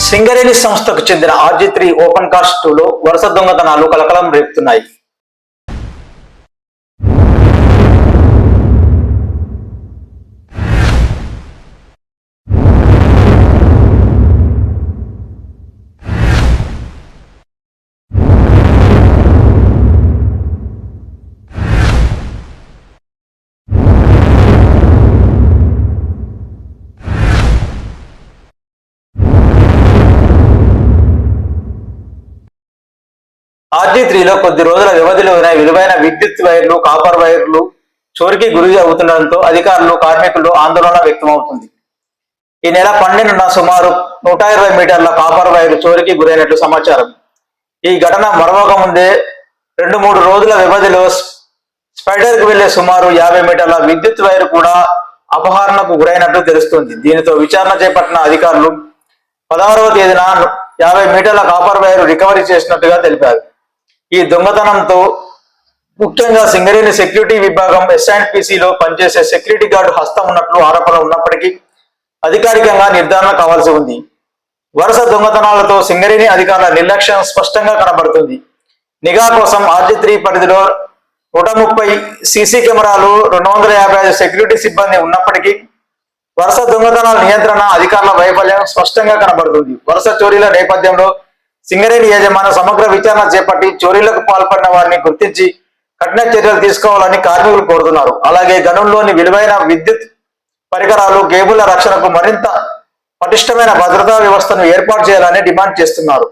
సింగరేణి సంస్థకు చెందిన RG3 open cast 2లో వరుస దొంగతనాలు కలకలం రేపుతున్నాయి. RG3లో కొద్ది రోజుల వ్యవధిలోనే విలువైన విద్యుత్ వైర్లు, కాపర్ వైర్లు చోరికి గురి అవుతుండటంతో అధికారులు, కార్మికులు ఆందోళన వ్యక్తమవుతుంది. ఈ నెల 12న సుమారు 120 మీటర్ల కాపర్ వైర్లు చోరికి గురైనట్లు సమాచారం. ఈ ఘటన మరవక ముందే 2-3 రోజుల వ్యవధిలో స్పైడర్కు వెళ్లే సుమారు 50 మీటర్ల విద్యుత్ వైరు కూడా అపహరణకు గురైనట్లు తెలుస్తుంది. దీనితో విచారణ చేపట్టిన అధికారులు 16వ తేదీన 50 మీటర్ల కాపర్ వైరు రికవరీ చేసినట్టుగా తెలిపారు. ఈ దొంగతనంతో ముఖ్యంగా సింగరేణి సెక్యూరిటీ విభాగం S&PCలో పనిచేసే సెక్యూరిటీ గార్డు హస్తం ఉన్నట్లు ఆరోపణలు ఉన్నప్పటికీ అధికారికంగా నిర్ధారణ కావాల్సి ఉంది. వరుస దొంగతనాలతో సింగరేణి అధికారుల నిర్లక్ష్యం స్పష్టంగా కనబడుతుంది. నిఘా కోసం RG3 పరిధిలో 130 సీసీ కెమెరాలు, 255 సెక్యూరిటీ సిబ్బంది ఉన్నప్పటికీ వరుస దొంగతనాల నియంత్రణ అధికారుల వైఫల్యం స్పష్టంగా కనబడుతుంది. వరుస చోరీల నేపథ్యంలో సింగరేణి యాజమాన్యం సమగ్ర విచారణ చేపట్టి చోరీలకు పాల్పడిన వారిని గుర్తించి కఠిన చర్యలు తీసుకోవాలని కార్మికులు కోరుతున్నారు. అలాగే గనుల్లోని విలువైన విద్యుత్ పరికరాలు, కేబుళ్ల రక్షణకు మరింత పటిష్టమైన భద్రతా వ్యవస్థను ఏర్పాటు చేయాలని డిమాండ్ చేస్తున్నారు.